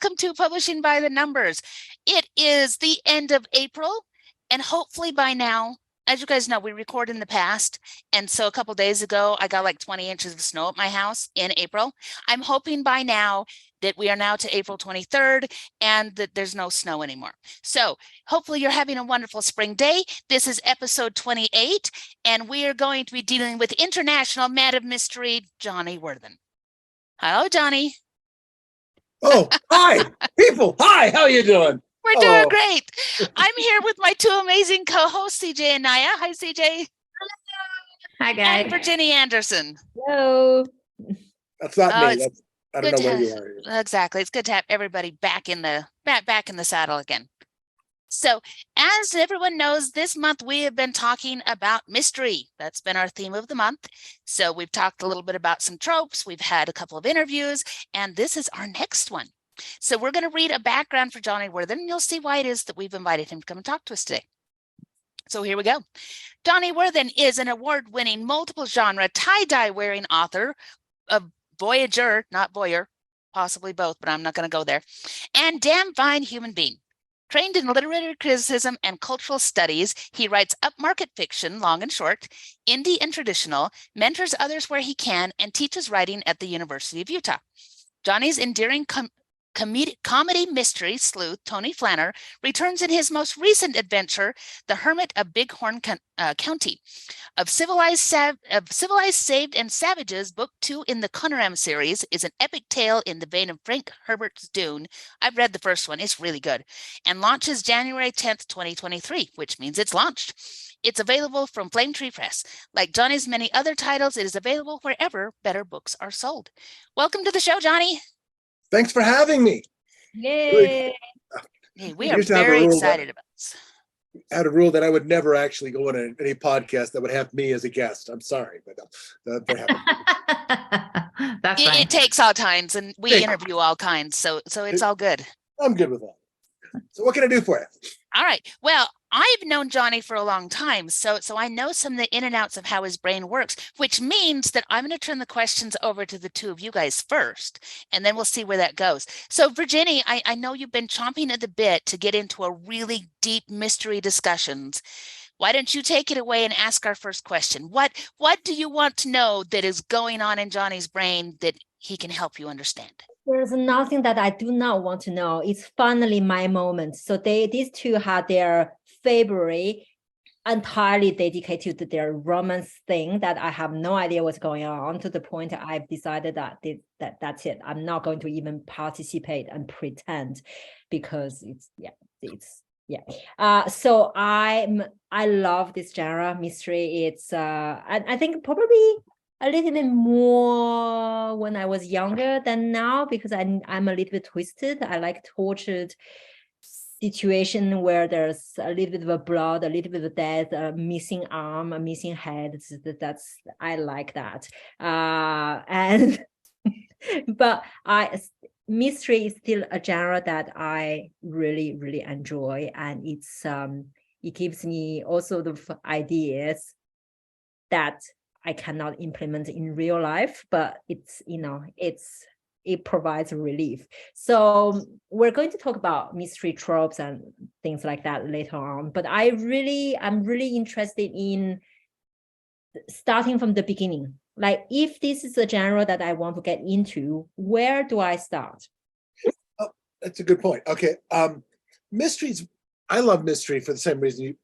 welcome to Publishing by the Numbers. It is the end of April, and hopefully by now, as you guys know, we record in the past, and so a couple days ago, I got like 20 inches of snow at my house in April. I'm hoping by now that we are now to April 23rd and that there's no snow anymore. So hopefully you're having a wonderful spring day. This is episode 28, and we are going to be dealing with International Man of Mystery, Johnny Worthen. Hello, Johnny. Oh, hi, people. Hi, how you doing? We're doing great. I'm here with my two amazing co-hosts, CJ and Naya. Hi, CJ. Hi, guys. And Virginia Anderson. Hello. That's not me. I don't know where you are. Exactly. It's good to have everybody back in the saddle again. So, as everyone knows, this month we have been talking about mystery. That's been our theme of the month. So we've talked a little bit about some tropes. We've had a couple of interviews, and this is our next one. So we're going to read a background for Johnny Worthen, and you'll see why it is that we've invited him to come and talk to us today. So here we go. Johnny Worthen is an award-winning, multiple-genre, tie-dye wearing author of Voyager, not Voyeur, possibly both, but I'm not going to go there, and Damn Fine Human Being. Trained in literary criticism and cultural studies, he writes upmarket fiction, long and short, indie and traditional, mentors others where he can, and teaches writing at the University of Utah. Johnny's endearing comedy mystery sleuth, Tony Flaner, returns in his most recent adventure, The Hermit of Bighorn County. Of Civilized Saved and Savages, Book 2 in the Flaner Series is an epic tale in the vein of Frank Herbert's Dune. I've read the first one. It's really good. And launches January 10th, 2023, which means it's launched. It's available from Flame Tree Press. Like Johnny's many other titles, it is available wherever better books are sold. Welcome to the show, Johnny. Thanks for having me. Yay. Hey, we are very excited about this. I had a rule that I would never actually go on any podcast that would have me as a guest. I'm sorry, but that happened. That's fine. It takes all kinds, and we interview all kinds, so it's all good. I'm good with that. So what can I do for you? All right. Well, I've known Johnny for a long time, so I know some of the in and outs of how his brain works, which means that I'm going to turn the questions over to the two of you guys first, and then we'll see where that goes. So, Virginia, I know you've been chomping at the bit to get into a really deep mystery discussions. Why don't you take it away and ask our first question? What do you want to know that is going on in Johnny's brain that he can help you understand? There's nothing that I do not want to know. It's finally my moment. So these two had their February entirely dedicated to their romance thing that I have no idea what's going on, to the point I've decided that that's it. I'm not going to even participate and pretend, because so I love this genre, mystery. It's I think probably a little bit more when I was younger than now, because I'm a little bit twisted. I like tortured situation where there's a little bit of blood, a little bit of death, a missing arm, a missing head. I like that. But mystery is still a genre that I really, really enjoy, and it gives me also the ideas that I cannot implement in real life, but it provides relief. So we're going to talk about mystery tropes and things like that later on. But I'm really interested in starting from the beginning. Like, if this is a genre that I want to get into, where do I start? Oh, that's a good point. Okay. Mysteries. I love mystery for the same reason.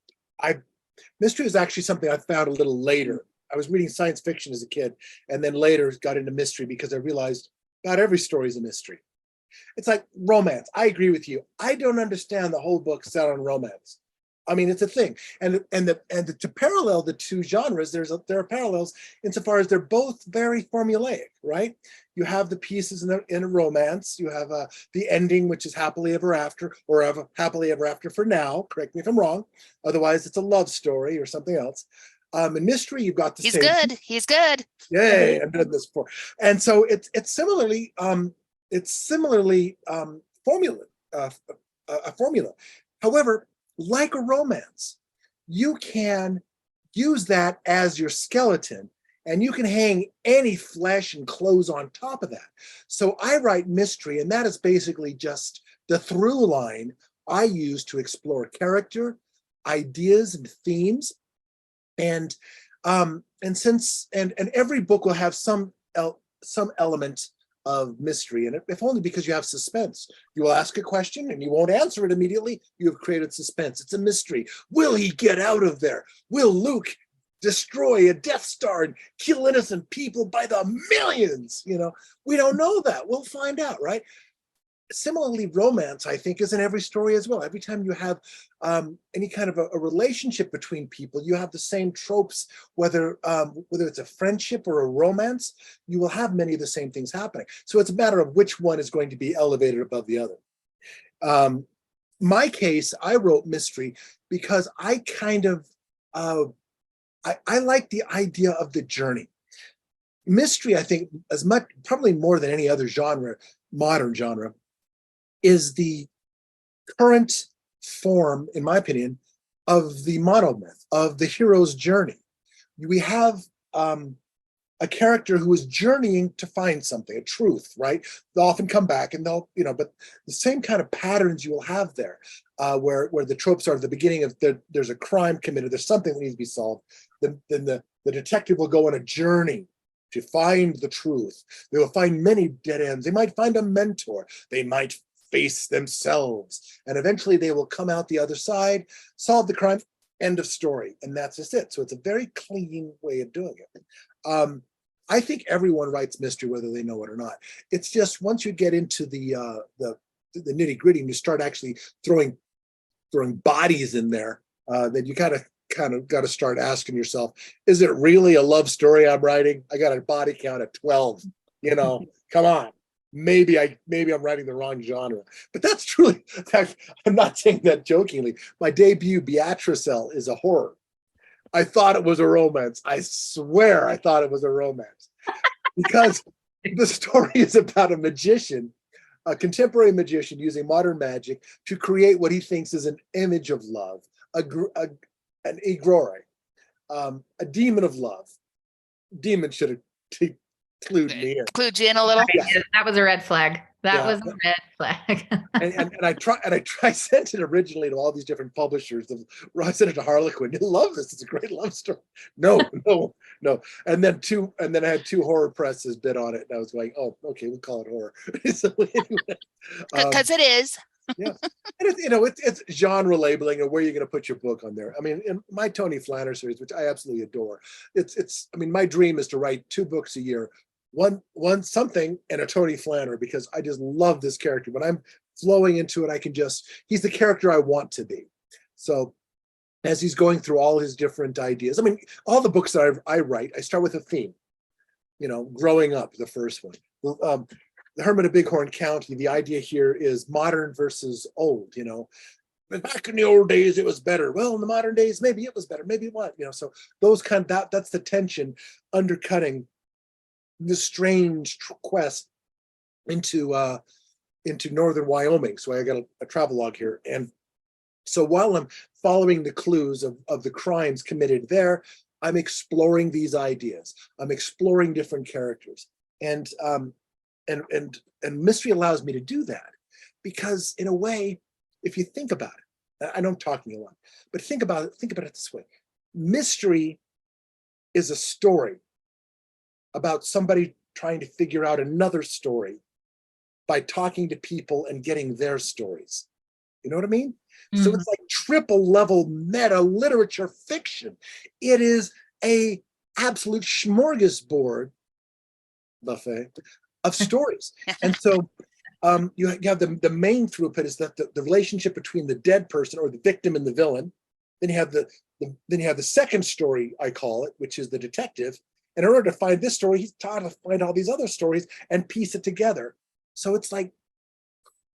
Mystery is actually something I found a little later. I was reading science fiction as a kid, and then later got into mystery because I realized about every story is a mystery. It's like romance. I agree with you. I don't understand the whole book set on romance. I mean, it's a thing. And to parallel the two genres, there are parallels insofar as they're both very formulaic, right? You have the pieces in a romance. You have the ending, which is happily ever after, or happily ever after for now. Correct me if I'm wrong. Otherwise, it's a love story or something else. In mystery, you've got the He's same. He's good. Yay! I've done this before, and so it's similarly formula. A formula. However, like a romance, you can use that as your skeleton and you can hang any flesh and clothes on top of that. So I write mystery, and that is basically just the through line I use to explore character, ideas, and themes. And every book will have some element of mystery in it, if only because you have suspense. You will ask a question and you won't answer it immediately. You have created suspense. It's a mystery. Will he get out of there? Will Luke destroy a Death Star and kill innocent people by the millions? You know, we don't know that. We'll find out, right? Similarly, romance, I think, is in every story as well. Every time you have any kind of a relationship between people, you have the same tropes, whether it's a friendship or a romance, you will have many of the same things happening. So it's a matter of which one is going to be elevated above the other. My case, I wrote mystery because I kind of, I like the idea of the journey. Mystery, I think, as much, probably more than any other genre, modern genre, is the current form, in my opinion, of the monomyth, of the hero's journey. We have a character who is journeying to find something, a truth, right? They'll often come back and they'll, but the same kind of patterns you will have there, where the tropes are at the beginning of there's a crime committed, there's something that needs to be solved. Then the detective will go on a journey to find the truth. They will find many dead ends. They might find a mentor. They might face themselves, and eventually they will come out the other side, solve the crime, end of story, and that's just it. So it's a very clean way of doing it. I think everyone writes mystery, whether they know it or not. It's just once you get into the nitty gritty and you start actually throwing bodies in there, then you kind of got to start asking yourself, is it really a love story I'm writing? I got a body count at 12. Come on. Maybe I'm writing the wrong genre, but that's truly, I'm not saying that jokingly. My debut, Beatricelle, is a horror. I thought it was a romance. I swear I thought it was a romance because the story is about a magician, a contemporary magician using modern magic to create what he thinks is an image of love, an egregore, a demon of love. Demon should have clued me in. Clued you in a little. Yes. That was a red flag. That was a red flag. and I sent it originally to all these different publishers. I sent it to Harlequin. You love this. It's a great love story. No. And then I had two horror presses bid on it, and I was like, oh, okay, we'll call it horror. So anyway, because it is. Yeah, and it's genre labeling and where you're going to put your book on there. I mean, in my Tony Flaner series, which I absolutely adore, I mean, my dream is to write 2 books a year. One something and a Tony Flaner, because I just love this character. When I'm flowing into it, he's the character I want to be. So as he's going through all his different ideas, I mean, all the books that I write, I start with a theme. Growing up, the first one. The Hermit of Bighorn County, the idea here is modern versus old, Back in the old days, it was better. Well, in the modern days, maybe it was better, maybe it wasn't, So those that's the tension undercutting the strange quest into northern Wyoming. So I got a travelogue here. And so while I'm following the clues of the crimes committed there, I'm exploring these ideas. I'm exploring different characters. And mystery allows me to do that because, in a way, if you think about it, I know I'm talking a lot, but think about it this way. Mystery is a story about somebody trying to figure out another story by talking to people and getting their stories. You know what I mean? Mm-hmm. So it's like triple level meta literature fiction. It is a absolute smorgasbord buffet of stories. And so you have the main throughput is that the relationship between the dead person or the victim and the villain. Then you have the second story, I call it, which is the detective. And in order to find this story, he's taught to find all these other stories and piece it together. So it's like,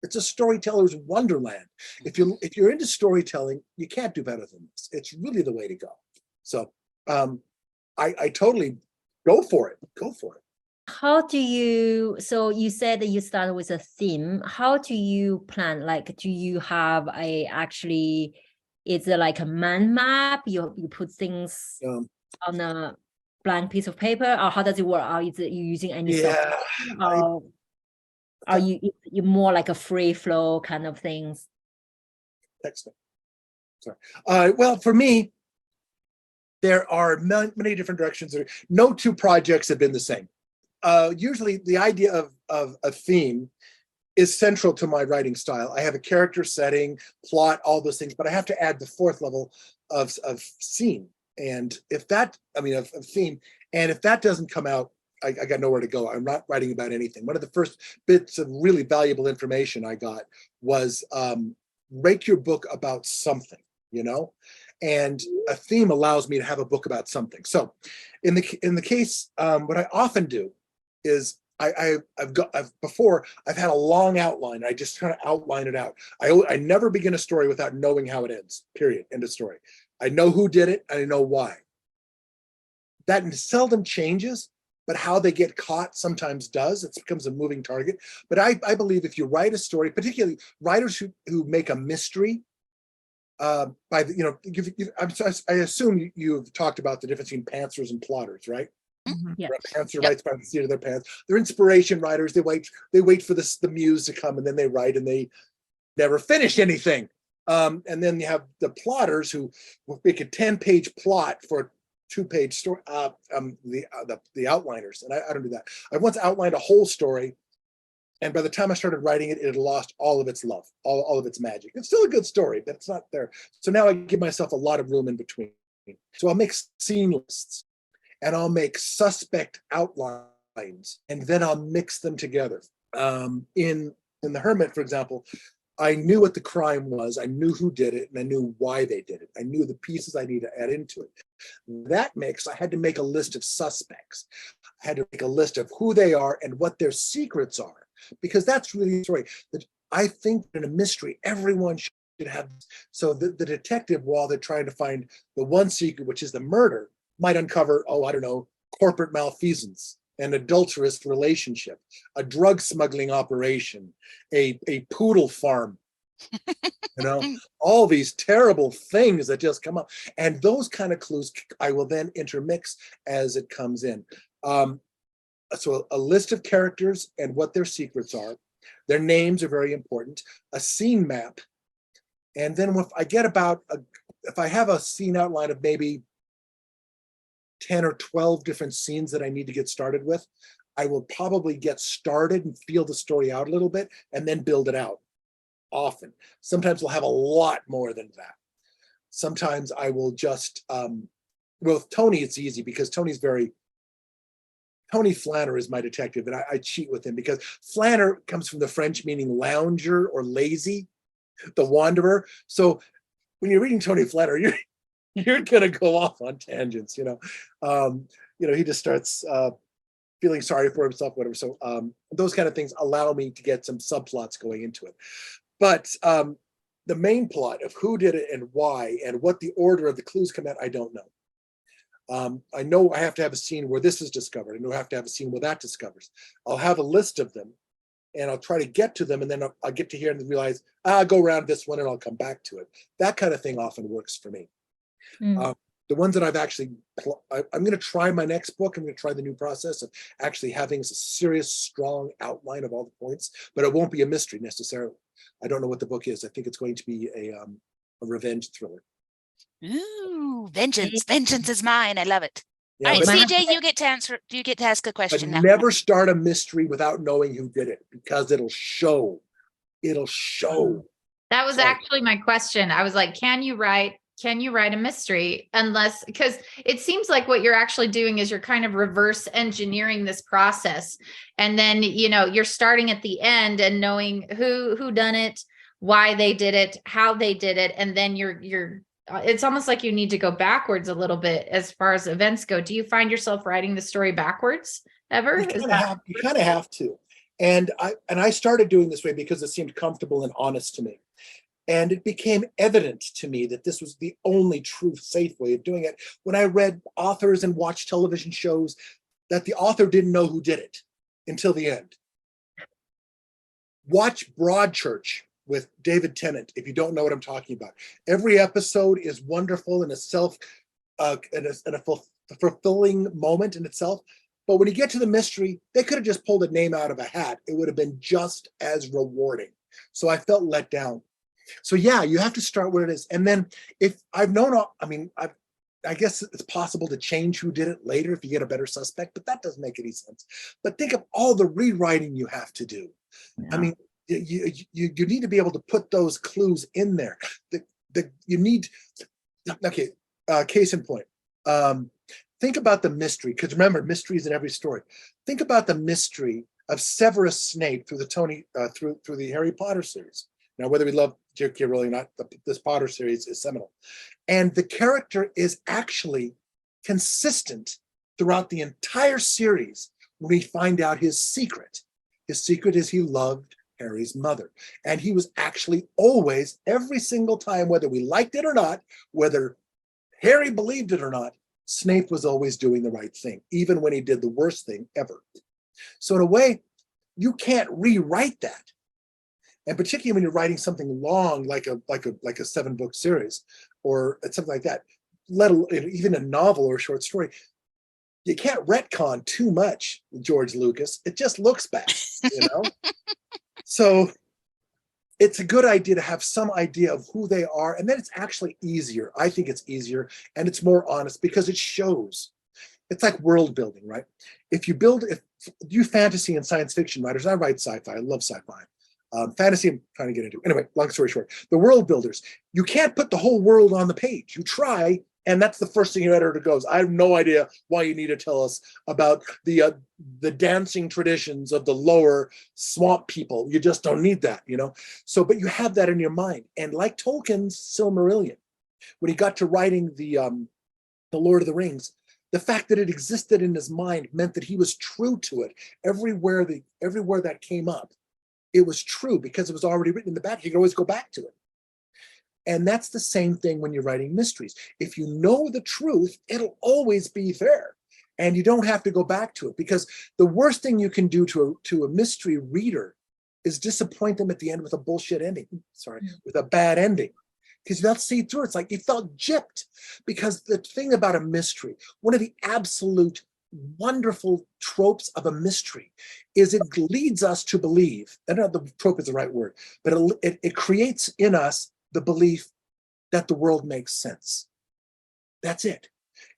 it's a storyteller's wonderland. If you're into storytelling, you can't do better than this. It's really the way to go. So I totally go for it. Go for it. How do you, so you said that you started with a theme. How do you plan? Like, do you have is it like a mind map? You put things on a blank piece of paper, or how does it work? Or is it you using any Yeah, software, or are you more like a free flow kind of things? Text me. Sorry. Well, for me, there are many different directions. No two projects have been the same. Usually, the idea of a theme is central to my writing style. I have a character setting, plot, all those things, but I have to add the fourth level of scene. And if that, I mean, of theme, and if that doesn't come out, I got nowhere to go. I'm not writing about anything. One of the first bits of really valuable information I got was write your book about something, and a theme allows me to have a book about something. So in the case, what I often do is I've had a long outline. I just kind of outline it out. I never begin a story without knowing how it ends, period, end of story. I know who did it, and I know why. That seldom changes, but how they get caught sometimes does. It becomes a moving target. But I believe if you write a story, particularly writers who make a mystery, I assume you've talked about the difference between pantsers and plotters, right? Yeah. A pantser writes by the seat of their pants. They're inspiration writers. They wait for the muse to come, and then they write, and they never finish anything. And then you have the plotters who will make a 10-page plot for a 2-page story. The outliners, and I don't do that. I once outlined a whole story, and by the time I started writing it, it had lost all of its love, all of its magic. It's still a good story, but it's not there. So now I give myself a lot of room in between. So I'll make scene lists, and I'll make suspect outlines, and then I'll mix them together. In The Hermit, for example, I knew what the crime was, I knew who did it, and I knew why they did it. I knew the pieces I need to add into it. That mix, I had to make a list of suspects. I had to make a list of who they are and what their secrets are, because that's really the story. I think in a mystery, everyone should have. So the detective, while they're trying to find the one secret, which is the murder, might uncover, corporate malfeasance, an adulterous relationship, a drug smuggling operation, a poodle farm, all these terrible things that just come up. And those kind of clues I will then intermix as it comes in. So a list of characters and what their secrets are. Their names are very important. A scene map. And then if I have a scene outline of maybe 10 or 12 different scenes that I need to get started with, I will probably get started and feel the story out a little bit and then build it out often. Sometimes we'll have a lot more than that. Sometimes I will just, with Tony, it's easy because Tony Flaner is my detective, and I cheat with him because Flaner comes from the French meaning lounger or lazy, the wanderer. So when you're reading Tony Flaner, you're gonna go off on tangents, he just starts feeling sorry for himself, whatever. So those kind of things allow me to get some subplots going into it. But the main plot of who did it and why and what the order of the clues come out, I don't know. I know I have to have a scene where this is discovered. I know I have to have a scene where that discovers. I'll have a list of them, and I'll try to get to them, and then I'll get to here and realize, I'll go around this one and I'll come back to it. That kind of thing often works for me. The ones that I've actually, I'm going to try my next book. I'm going to try the new process of actually having a serious, strong outline of all the points, but it won't be a mystery necessarily. I don't know what the book is. I think it's going to be a revenge thriller. Ooh, vengeance. Vengeance is mine. I love it. Yeah, all right, but CJ, you get to answer. You get to ask a question now. never start a mystery without knowing who did it, because it'll show. It'll show. That was actually my question. I was like, can you write a mystery? Because it seems like what you're actually doing is you're kind of reverse engineering this process. And then, you're starting at the end and knowing who done it, why they did it, how they did it. And then it's almost like you need to go backwards a little bit as far as events go. Do you find yourself writing the story backwards ever? You kind of have to. And I started doing this way because it seemed comfortable and honest to me. And it became evident to me that this was the only true, safe way of doing it when I read authors and watched television shows that the author didn't know who did it until the end. Watch Broadchurch with David Tennant if you don't know what I'm talking about. Every episode is wonderful and a fulfilling moment in itself. But when you get to the mystery, they could have just pulled a name out of a hat. It would have been just as rewarding. So I felt let down. So yeah, you have to start where it is. And then if I've known, I guess it's possible to change who did it later if you get a better suspect, but that doesn't make any sense. But think of all the rewriting you have to do. Yeah. I mean, you need to be able to put those clues in there. You need, okay, case in point. Think about the mystery, because remember, mysteries in every story. Think about the mystery of Severus Snape through the Harry Potter series. Now, whether we love J.K. Rowling or not, this Potter series is seminal. And the character is actually consistent throughout the entire series when we find out his secret. His secret is he loved Harry's mother. And he was actually always, every single time, whether we liked it or not, whether Harry believed it or not, Snape was always doing the right thing, even when he did the worst thing ever. So in a way, you can't rewrite that. And particularly when you're writing something long, like a 7-book series or something like that, even a novel or a short story, you can't retcon too much, George Lucas. It just looks bad, So it's a good idea to have some idea of who they are. And then it's actually easier. I think it's easier and it's more honest because it shows. It's like world building, right? If you fantasy and science fiction writers, I write sci-fi, I love sci-fi. Fantasy, I'm trying to get into. Anyway, long story short, the world builders, you can't put the whole world on the page. You try, and that's the first thing your editor goes, I have no idea why you need to tell us about the dancing traditions of the lower swamp people. You just don't need that, So, but you have that in your mind. And like Tolkien's Silmarillion, when he got to writing the Lord of the Rings, the fact that it existed in his mind meant that he was true to it. Everywhere that came up, it was true because it was already written in the back. You can always go back to it. And that's the same thing when you're writing mysteries. If you know the truth, it'll always be there. And you don't have to go back to it, because the worst thing you can do to a mystery reader is disappoint them at the end with a bullshit ending. With a bad ending. Because they'll see through it. It's like you felt gypped. Because the thing about a mystery, one of the absolute wonderful tropes of a mystery is it leads us to believe, I don't know if the trope is the right word, but it creates in us the belief that the world makes sense. That's it.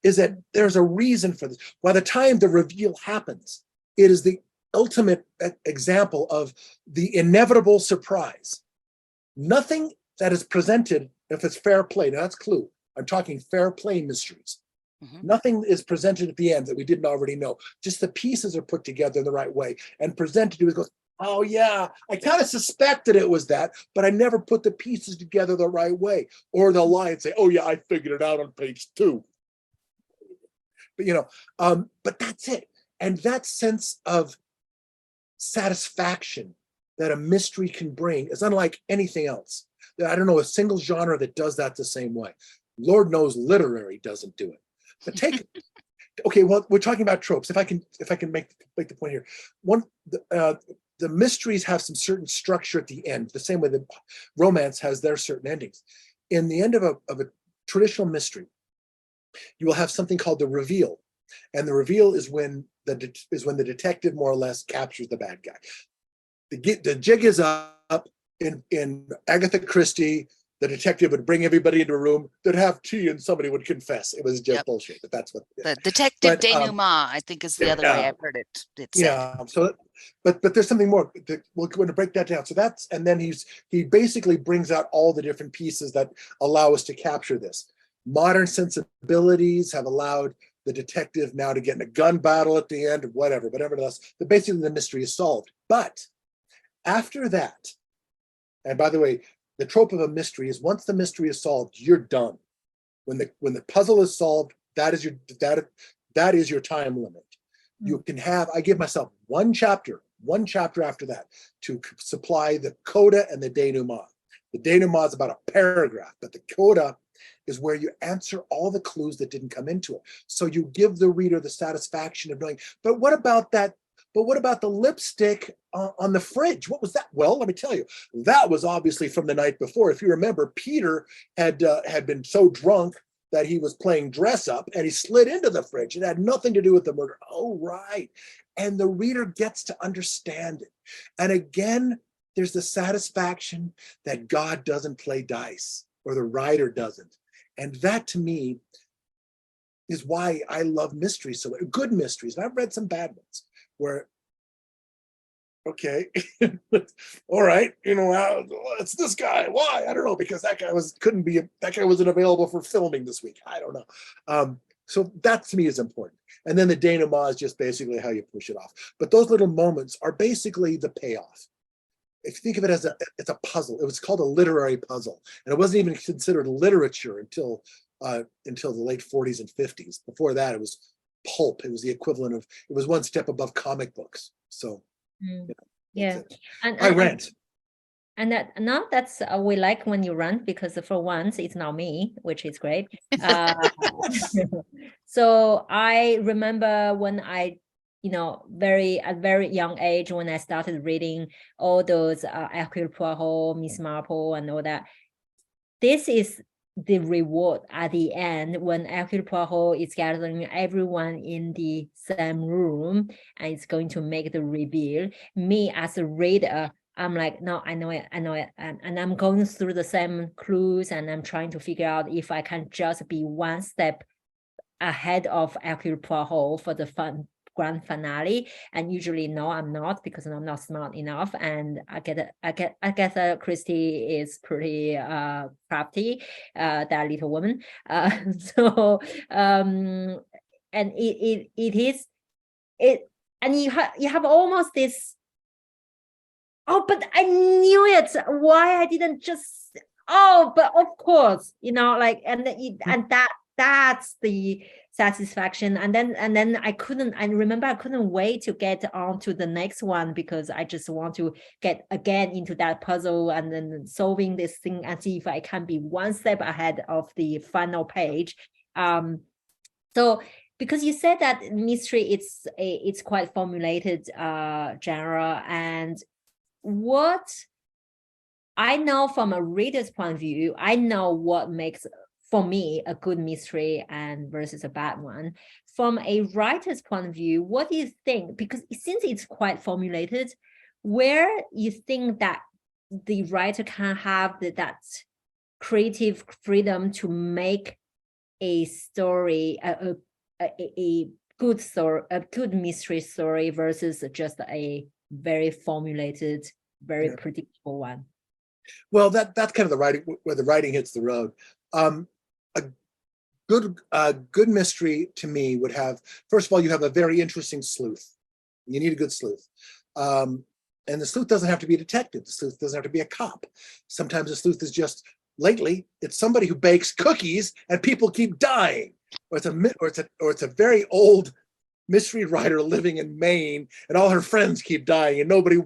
Is that there's a reason for this. By the time the reveal happens, it is the ultimate example of the inevitable surprise. Nothing that is presented, if it's fair play, now that's clue. I'm talking fair play mysteries. Mm-hmm. Nothing is presented at the end that we didn't already know. Just the pieces are put together in the right way and presented to us. Goes, oh yeah, I kind of suspected it was that, but I never put the pieces together the right way. Or they'll lie and say, oh yeah, I figured it out on page 2. But but that's it. And that sense of satisfaction that a mystery can bring is unlike anything else. I don't know a single genre that does that the same way. Lord knows literary doesn't do it. But okay, well, we're talking about tropes. If I can make the point here. The mysteries have some certain structure at the end, the same way that romance has their certain endings. In the end of a traditional mystery, you will have something called the reveal. And the reveal is when the detective more or less captures the bad guy. The jig is up in Agatha Christie. The detective would bring everybody into a room, they'd have tea, and somebody would confess. It was just bullshit, but that's what the detective denouement, I think, is the other way I've heard it said. Yeah. So, but there's something more. We're going to break that down. So and then he basically brings out all the different pieces that allow us to capture this. Modern sensibilities have allowed the detective now to get in a gun battle at the end, or whatever. But nevertheless, basically the mystery is solved. But after that, and by the way, the trope of a mystery is once the mystery is solved, you're done. When the puzzle is solved, that is your time limit. You can have, I give myself one chapter after that to supply the coda and the denouement. The denouement is about a paragraph, but the coda is where you answer all the clues that didn't come into it. So you give the reader the satisfaction of knowing, but what about that? But what about the lipstick on the fridge? What was that? Well, let me tell you, that was obviously from the night before. If you remember, Peter had been so drunk that he was playing dress up and he slid into the fridge. It had nothing to do with the murder. Oh, right. And the reader gets to understand it. And again, there's the satisfaction that God doesn't play dice, or the writer doesn't. And that to me is why I love mysteries so much. Good mysteries. And I've read some bad ones where, okay, all right, it's this guy. Why? I don't know, because that guy wasn't available for filming this week. I don't know. So that to me is important. And then the denouement is just basically how you push it off. But those little moments are basically the payoff. If you think of it as it's a puzzle, it was called a literary puzzle, and it wasn't even considered literature until the late 40s and 50s. Before that, it was pulp. It was the equivalent of, it was one step above comic books. So, yeah, I rant. And that's we like when you rant, because for once it's not me, which is great. So I remember when I, at very young age, when I started reading all those Hercule Poirot, Miss Marple, and all that. This is the reward at the end, when Hercule Poirot is gathering everyone in the same room and it's going to make the reveal. Me as a reader, I'm like, no, I know it. And I'm going through the same clues, and I'm trying to figure out if I can just be one step ahead of Hercule Poirot for the grand finale. And usually, no, I'm not, because I'm not smart enough. And Agatha Christie is pretty crafty, that little woman. And it is it, and you have almost this. Oh, but I knew it. Why I didn't just? Oh, but of course, and that's the satisfaction. And then I remember I couldn't wait to get on to the next one, because I just want to get again into that puzzle and then solving this thing and see if I can be one step ahead of the final page. So because you said that mystery, it's quite formulated genre, and what I know from a reader's point of view, I know what makes, for me, a good mystery and versus a bad one. From a writer's point of view, what do you think? Because since it's quite formulated, where you think that the writer can have that creative freedom to make a story, a good story, a good mystery story, versus just a very formulated, very predictable one? Well, that's kind of the writing, where the writing hits the road. A good mystery to me would have, first of all, you have a very interesting sleuth. You need a good sleuth. And the sleuth doesn't have to be a detective. The sleuth doesn't have to be a cop. Sometimes the sleuth is just, lately, it's somebody who bakes cookies and people keep dying. Or it's a very old mystery writer living in Maine, and all her friends keep dying and nobody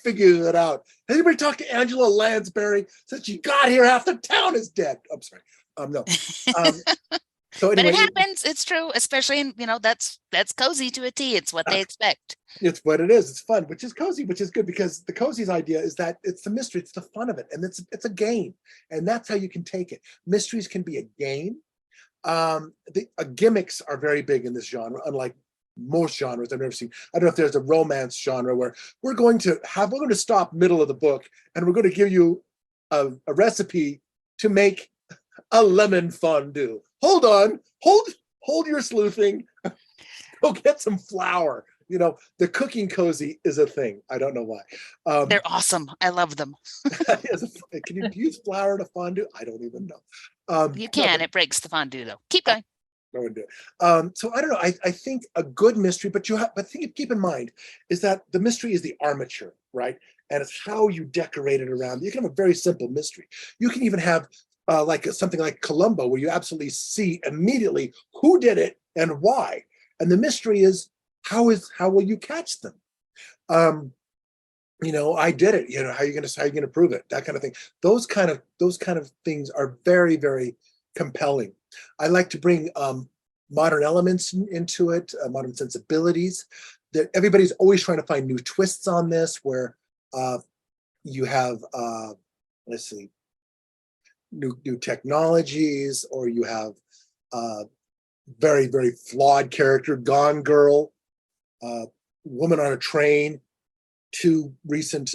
figures it out. Has anybody talked to Angela Lansbury? Since she got here, half the town is dead. I'm sorry. No. So anyway, but it happens. It's true, especially in, that's cozy to a T. It's what they expect. It's what it is. It's fun, which is cozy, which is good, because the cozy's idea is that it's the mystery, it's the fun of it, and it's a game, and that's how you can take it. Mysteries can be a game. The gimmicks are very big in this genre, unlike most genres I've never seen. I don't know if there's a romance genre where we're going to stop middle of the book and we're going to give you a recipe to make a lemon fondue. Hold on, hold your sleuthing. Go get some flour. The cooking cozy is a thing. I don't know why. They're awesome. I love them. Can you use flour to fondue? I don't even know. You can. It breaks the fondue though. Keep going. No one do it. So I don't know. I think a good mystery, but keep in mind is that the mystery is the armature, right? And it's how you decorate it around. You can have a very simple mystery. You can even have something like Columbo, where you absolutely see immediately who did it and why. And the mystery is how will you catch them? I did it. How are you going to prove it? That kind of thing. Those kind of things are very, very compelling. I like to bring modern elements into it, modern sensibilities. That everybody's always trying to find new twists on this, where you have let's see, new technologies, or you have very, very flawed character, Gone Girl, Woman on a Train, two recent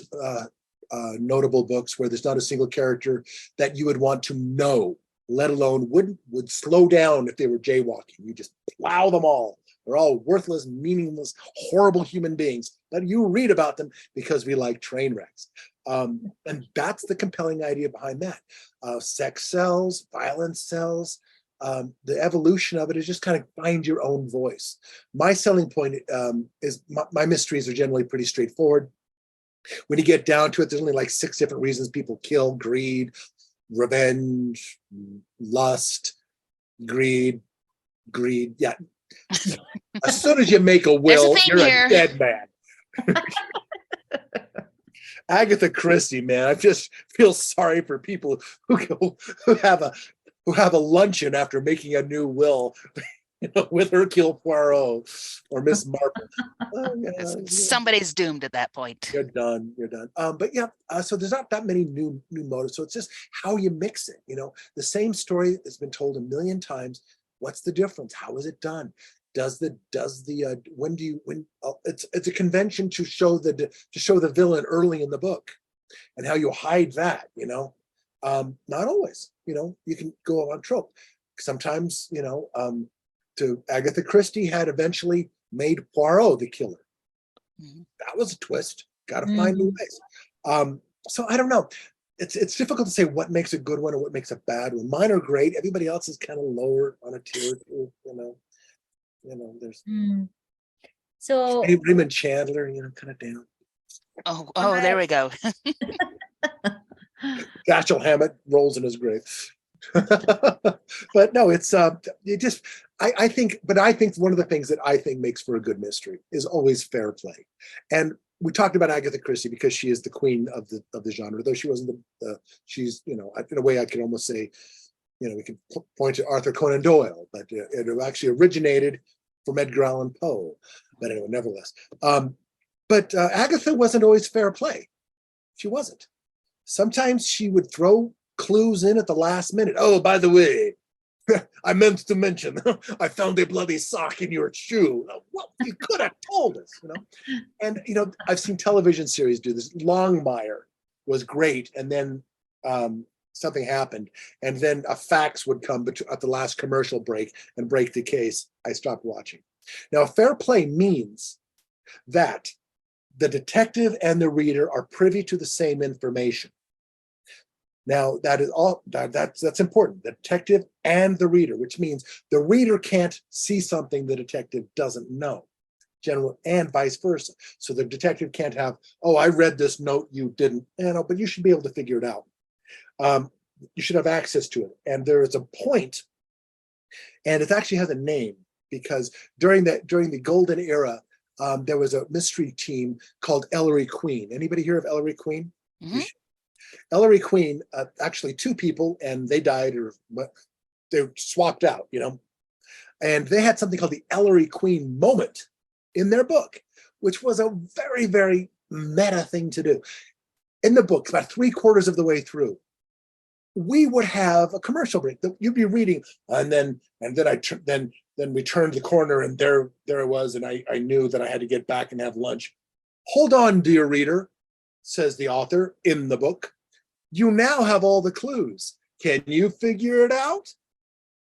notable books where there's not a single character that you would want to know, let alone would slow down if they were jaywalking. You just plow them all. They're all worthless, meaningless, horrible human beings, but you read about them because we like train wrecks. And that's the compelling idea behind that. Sex sells, violence sells. The evolution of it is just kind of find your own voice. My selling point is my mysteries are generally pretty straightforward. When you get down to it, there's only like 6 different reasons people kill: greed, revenge, lust, greed. Yeah. As soon as you make a will, theme you're here. a dead man. Agatha Christie, man, I just feel sorry for people who have a luncheon after making a new will, with Hercule Poirot or Miss Marple. Somebody's doomed at that point. You're done. But yeah, so there's not that many new motives. So it's just how you mix it. The same story has been told a million times. What's the difference? How is it done? It's a convention to show the villain early in the book, and how you hide that. Not always. You can go on trope. Sometimes to Agatha Christie had eventually made Poirot the killer. Mhm. That was a twist. Got to find new ways. So I don't know. It's difficult to say what makes a good one or what makes a bad one. Mine are great. Everybody else is kind of lower on a tier. There's So Raymond Chandler, kind of down. Oh, there we go. Dashiell Hammett rolls in his grave. But no, it's I think one of the things that I think makes for a good mystery is always fair play. And we talked about Agatha Christie because she is the queen of the genre, though she wasn't she's, in a way I could almost say, we could point to Arthur Conan Doyle, but it actually originated from Edgar Allan Poe. But anyway, nevertheless. But Agatha wasn't always fair play. She wasn't. Sometimes she would throw clues in at the last minute. Oh, by the way, I meant to mention, I found a bloody sock in your shoe. Well, you could have told us, And, I've seen television series do this. Longmire was great. And then something happened. And then a fax would come at the last commercial break and break the case. I stopped watching. Now, fair play means that the detective and the reader are privy to the same information. Now, that is all that's important. The detective and the reader, which means the reader can't see something the detective doesn't know, and vice versa. So the detective can't have, oh, I read this note, you didn't, but you should be able to figure it out. You should have access to it. And there is a point, and it actually has a name, because during the golden era, there was a mystery team called Ellery Queen. Anybody hear of Ellery Queen? Mhm. Ellery Queen, actually 2 people, and they died, or they swapped out, and they had something called the Ellery Queen moment in their book, which was a very, very meta thing to do. In the book, about 3/4 of the way through, we would have a commercial break. You'd be reading, and then we turned the corner, and there it was, and I knew that I had to get back and have lunch. Hold on, dear reader, says the author in the book. You now have all the clues. Can you figure it out?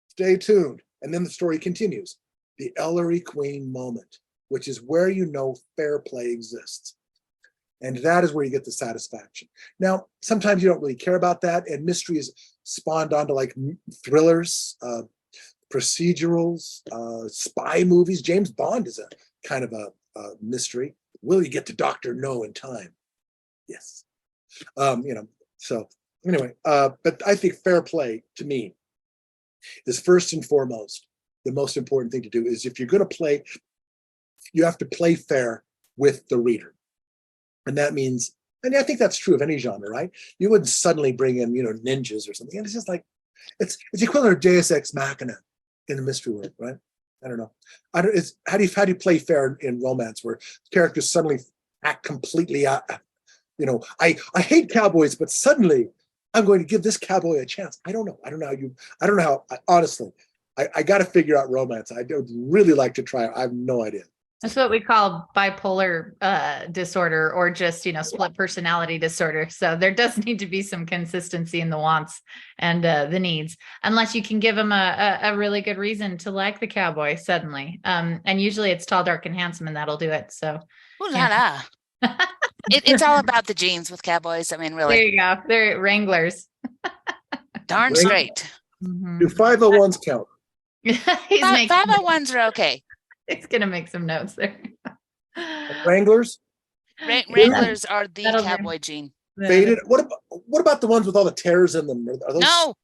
Stay tuned. And then the story continues. The Ellery Queen moment, which is where fair play exists. And that is where you get the satisfaction. Now, sometimes you don't really care about that, and mystery is spawned onto like thrillers, procedurals, spy movies. James Bond is a kind of a mystery. Will you get to Dr. No in time? Yes. So anyway, but I think fair play to me is first and foremost the most important thing to do. Is if you're going to play, you have to play fair with the reader. And that means, and I think that's true of any genre, right? You wouldn't suddenly bring in, ninjas or something. And it's just like, it's equivalent of Deus Ex Machina in the mystery world, right? I don't know. How do you play fair in romance where characters suddenly act completely out? I hate cowboys, but suddenly I'm going to give this cowboy a chance. I don't know. I don't know how, honestly, I got to figure out romance. I would really like to try it. I have no idea. That's what we call bipolar disorder, or just, split personality disorder. So there does need to be some consistency in the wants and the needs, unless you can give them a really good reason to like the cowboy suddenly. And usually it's tall, dark, and handsome, and that'll do it. So Ooh la la. It's all about the genes with cowboys. I mean, there really, you go. They're Wranglers. darn Wrang- straight. Mhm. Do 501s count? He's making, 501s are okay. it's going to make some notes there. Wranglers? Wranglers are the That'll do. cowboy gene. Faded? What about the ones with all the tears in them? Are those? No.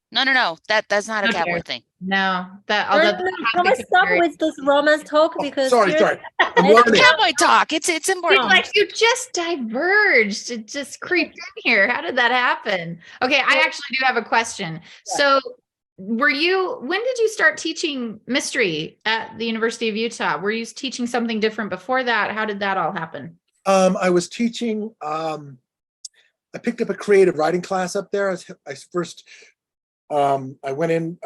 That's not a Okay. cowboy thing. No, that, No, although no, no, can we stop with this romance talk? Oh, Because sorry. seriously, I'm it's learning. Cowboy talk. It's It's important. like you just diverged. It just creeped in here. How did that happen? Okay, I actually do have a question. So, when did you start teaching mystery at the University of Utah? Were you teaching something different before that? How did that all happen? I was teaching. I picked up a creative writing class up there. I went in.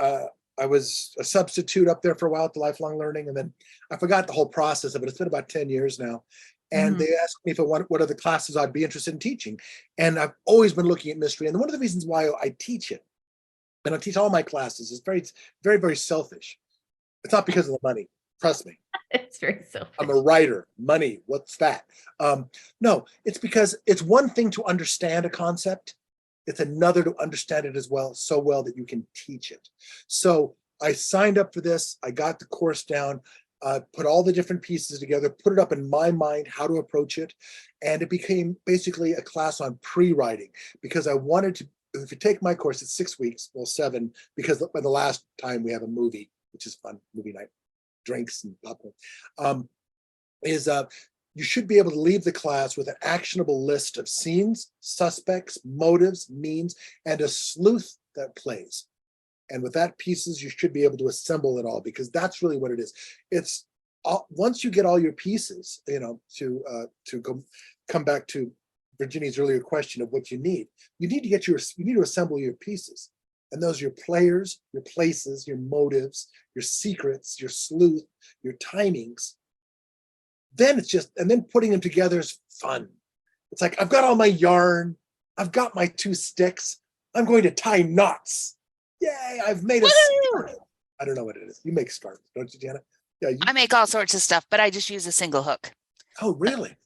I was a substitute up there for a while at the Lifelong Learning, and then I forgot the whole process of it. It's been about 10 years now. And they asked me what are the classes I'd be interested in teaching. And I've always been looking at mystery. And one of the reasons why I teach it, and I teach all my classes, is very, very, very selfish. It's not because of the money. Trust me. It's very selfish. I'm a writer. Money, what's that? No, it's because it's one thing to understand a concept. It's another to understand it as well, so well that you can teach it. So I signed up for this. I got the course down, put all the different pieces together, put it up in my mind, how to approach it. And it became basically a class on pre-writing, because I wanted to, if you take my course, it's 6 weeks, well, 7, because by the last time we have a movie, which is fun, movie night, drinks and popcorn, you should be able to leave the class with an actionable list of scenes, suspects, motives, means, and a sleuth that plays. And with that pieces, you should be able to assemble it all, because that's really what it is. It's once you get all your pieces, to come back to Virginia's earlier question of what you need to assemble your pieces. And those are your players, your places, your motives, your secrets, your sleuth, your timings. Then and then putting them together is fun. It's like, I've got all my yarn, I've got my 2 sticks, I'm going to tie knots. Yay, I've made a scarf. I don't know what it is. You make scarves, don't you, Janet? Yeah. I make all sorts of stuff, but I just use a single hook. Oh, really?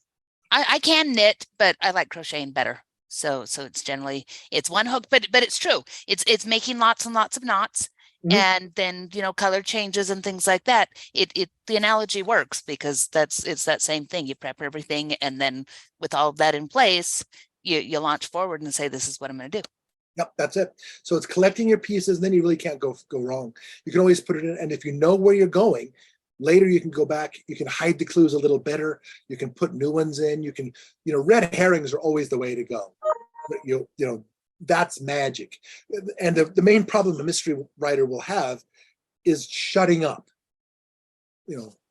I can knit, but I like crocheting better. So it's one hook, but it's true. It's making lots and lots of knots. And then, color changes and things like that. The analogy works, because it's that same thing. You prep everything, and then with all of that in place, you launch forward and say, this is what I'm going to do. Yep, that's it. So it's collecting your pieces, and then you really can't go wrong. You can always put it in, and if you know where you're going, later you can go back, you can hide the clues a little better, you can put new ones in, you can, red herrings are always the way to go. But that's magic. And the main problem a mystery writer will have is shutting up,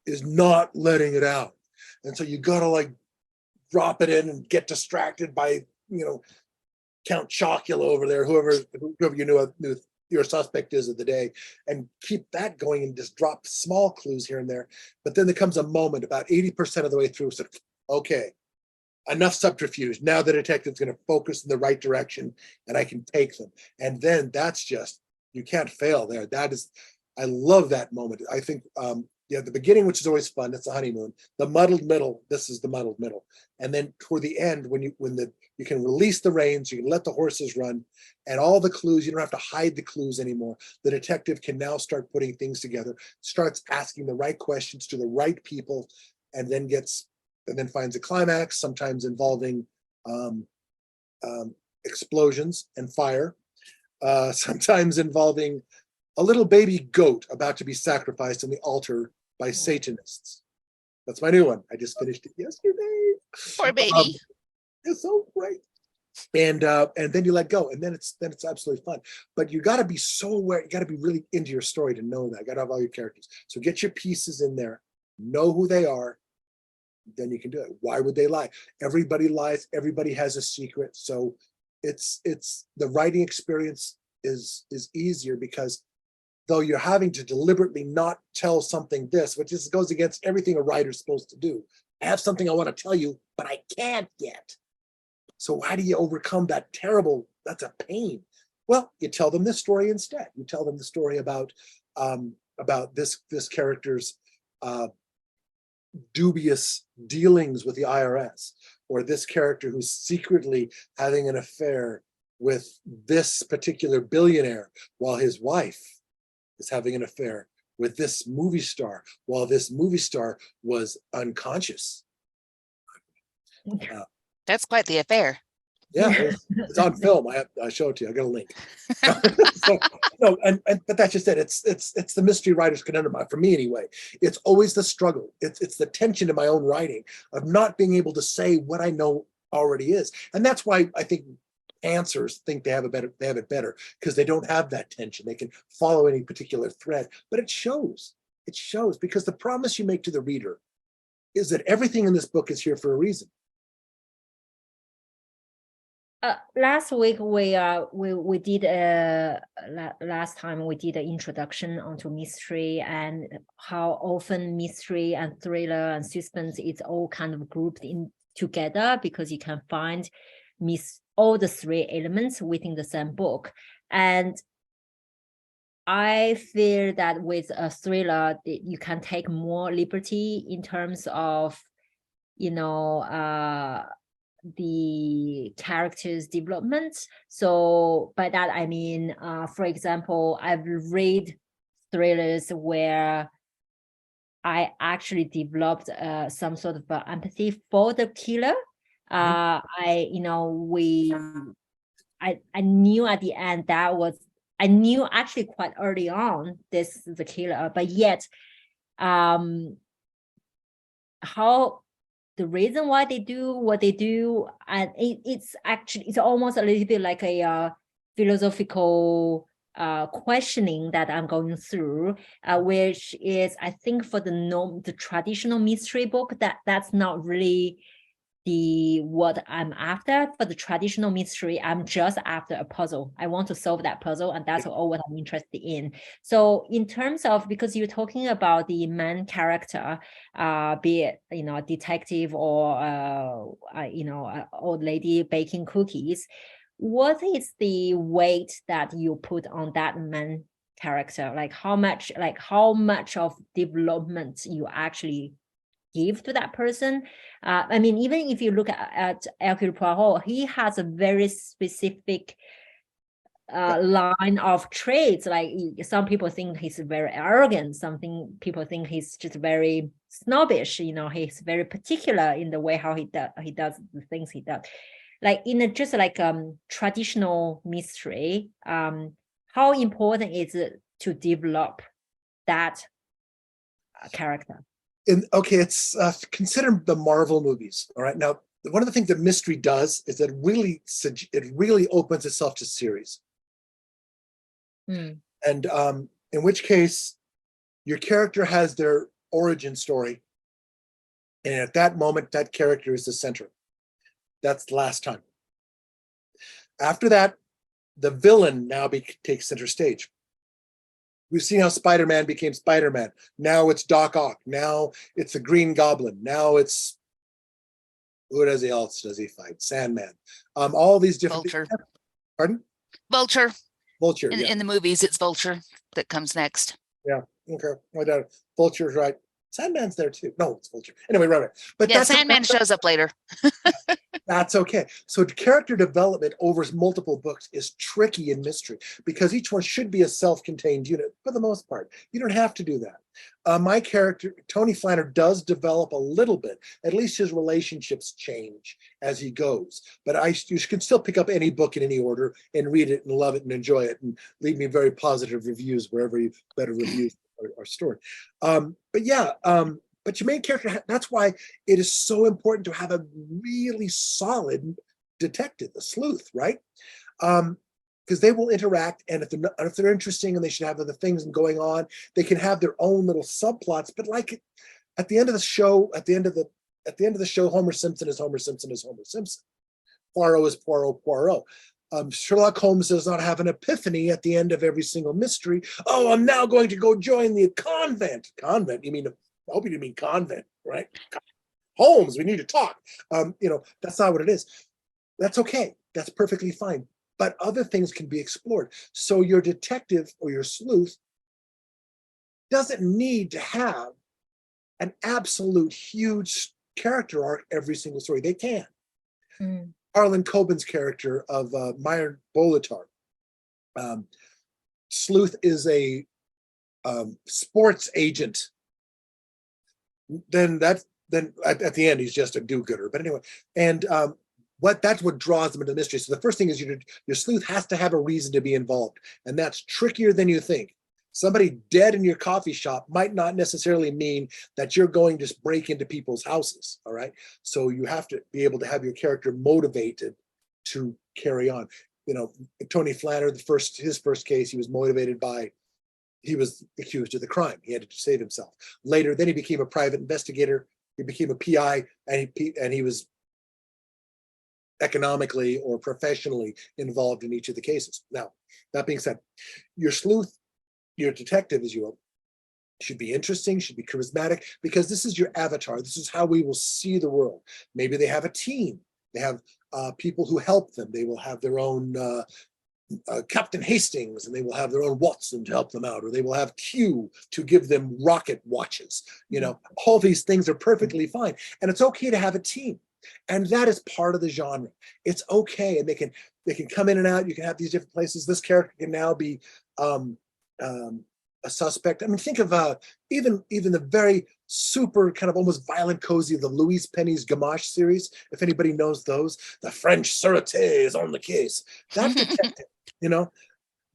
is not letting it out. And so you gotta drop it in and get distracted by, Count Chocula over there, whoever you knew your suspect is of the day, and keep that going and just drop small clues here and there. But then there comes a moment about 80% of the way through, so okay, enough subterfuge. Now the detective's going to focus in the right direction, and I can take them. And then that's just, you can't fail there. I love that moment. I think, the beginning, which is always fun, it's the honeymoon. The muddled middle, this is the muddled middle. And then toward the end, when you can release the reins, you can let the horses run, and all the clues, you don't have to hide the clues anymore. The detective can now start putting things together, starts asking the right questions to the right people, and then finds a climax, sometimes involving explosions and fire, sometimes involving a little baby goat about to be sacrificed on the altar by Satanists. That's my new one. I just finished it yesterday. Poor baby. It's so great. And then you let go, and then it's absolutely fun. But you got to be so aware. You got to be really into your story to know that. You got to have all your characters. So get your pieces in there. Know who they are. Then you can do it. Why would they lie? Everybody lies. Everybody has a secret. So it's the writing experience is easier because though you're having to deliberately not tell something which just goes against everything a writer's supposed to do. I have something I want to tell you, but I can't yet. So how do you overcome that terrible, that's a pain. Well, you tell them this story instead. You tell them the story about this character's dubious dealings with the IRS, or this character who's secretly having an affair with this particular billionaire while his wife is having an affair with this movie star while this movie star was unconscious. That's quite the affair. Yeah, it's on film. I show it to you. I got a link. So, no, but that's just it. It's the mystery writer's conundrum for me anyway. It's always the struggle. It's the tension in my own writing of not being able to say what I know already is, and that's why I think answers think they have it better because they don't have that tension. They can follow any particular thread, but it shows. It shows because the promise you make to the reader is that everything in this book is here for a reason. Last week we did last time we did an introduction onto mystery and how often mystery and thriller and suspense is all kind of grouped in together because you can find all the three elements within the same book. And I feel that with a thriller you can take more liberty in terms of, you know, the character's development. So by that I mean, for example, I've read thrillers where I actually developed some sort of empathy for the killer. I knew at the end I knew actually quite early on this is the killer, but yet how the reason why they do what they do, and it's almost a little bit like a philosophical questioning that I'm going through, which is, I think, for the traditional mystery book, that's not really what I'm after. For the traditional mystery, I'm just after a puzzle. I want to solve that puzzle, and that's all what I'm interested in. So in terms of, because you're talking about the main character, be it, you know, a detective or old lady baking cookies, what is the weight that you put on that main character? Like how much of development you actually give to that person? I mean, even if you look at Hercule Poirot, he has a very specific line of traits. Like some people think he's very arrogant. People think he's just very snobbish. You know, he's very particular in the way how he does the things he does. Like in just like traditional mystery, how important is it to develop that character? It's consider the Marvel movies. All right, now one of the things that mystery does is that it really opens itself to series, and in which case your character has their origin story, and at that moment that character is the center. That's the last time. After that, the villain now takes center stage. We've seen how Spider-Man became Spider-Man. Now it's Doc Ock. Now it's the Green Goblin. Now it's, who else does he fight? Sandman. All these different Vulture. Things. Pardon? Vulture. Vulture. In the movies, it's Vulture that comes next. Yeah. Okay. Vulture's right. Sandman's there too. No, it's Vulture. Anyway, right. But yeah, Sandman shows up later. That's okay. So character development over multiple books is tricky in mystery because each one should be a self-contained unit for the most part. You don't have to do that. My character, Tony Flaner, does develop a little bit. At least his relationships change as he goes. But you can still pick up any book in any order and read it and love it and enjoy it and leave me very positive reviews wherever better reviews are stored. But your main character, that's why it is so important to have a really solid detective, a sleuth, right? Because they will interact, and if they're interesting and they should have other things going on, they can have their own little subplots. But like at the end of the show, Homer Simpson is Homer Simpson is Homer Simpson. Poirot is Poirot. Sherlock Holmes does not have an epiphany at the end of every single mystery. Oh, I'm now going to go join the convent. Convent? You mean, I hope you didn't mean convent, right? Holmes, we need to talk. That's not what it is. That's okay. That's perfectly fine. But other things can be explored. So your detective or your sleuth doesn't need to have an absolute huge character arc every single story. They can. Harlan Coben's character of Meyer Bolitar. Sleuth is a sports agent. Then at the end he's just a do-gooder. But anyway, and that's what draws them into the mystery. So the first thing is your sleuth has to have a reason to be involved, and that's trickier than you think. Somebody dead in your coffee shop might not necessarily mean that you're going to just break into people's houses. All right. So you have to be able to have your character motivated to carry on. Tony Flaner, his first case, he was motivated by, he was accused of the crime. He had to save himself. Later, then he became a private investigator. He became a PI, and he was economically or professionally involved in each of the cases. Now, that being said, your sleuth, your detective, as you will, should be interesting, should be charismatic, because this is your avatar. This is how we will see the world. Maybe they have a team. They have people who help them. They will have their own Captain Hastings, and they will have their own Watson to help them out, or they will have Q to give them rocket watches. All these things are perfectly fine. And it's okay to have a team. And that is part of the genre. It's okay. And they can come in and out. You can have these different places. This character can now be a suspect. I mean, think of even the very super kind of almost violent cozy of the Louise Penny's Gamache series. If anybody knows those, the French sûreté is on the case. That detective,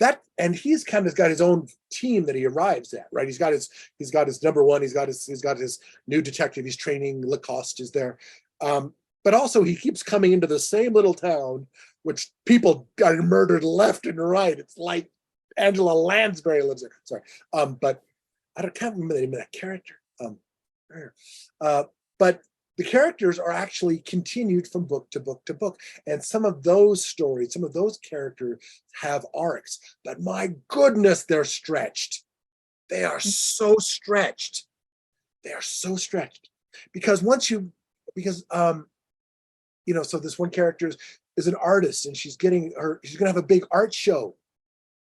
that, and he's kind of got his own team that he arrives at, right? He's got his number one. He's got his new detective. He's training. Lacoste is there, but also he keeps coming into the same little town, which people got murdered left and right. It's like Angela Lansbury lives there. Sorry. But can't remember the name of that character. But the characters are actually continued from book to book to book. And some of those stories, some of those characters have arcs, but my goodness, they're stretched. They are so stretched. They are so stretched. Because so this one character is an artist, and she's going to have a big art show.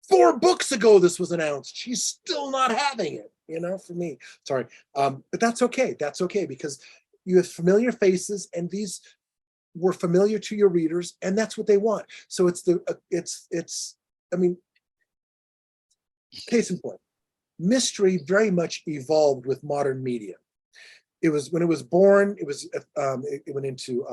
4 books ago, this was announced. She's still not having it, for me. Sorry. But that's okay. That's okay, because you have familiar faces, and these were familiar to your readers, and that's what they want. So case in point, mystery very much evolved with modern media. It was, when it was born, it went into,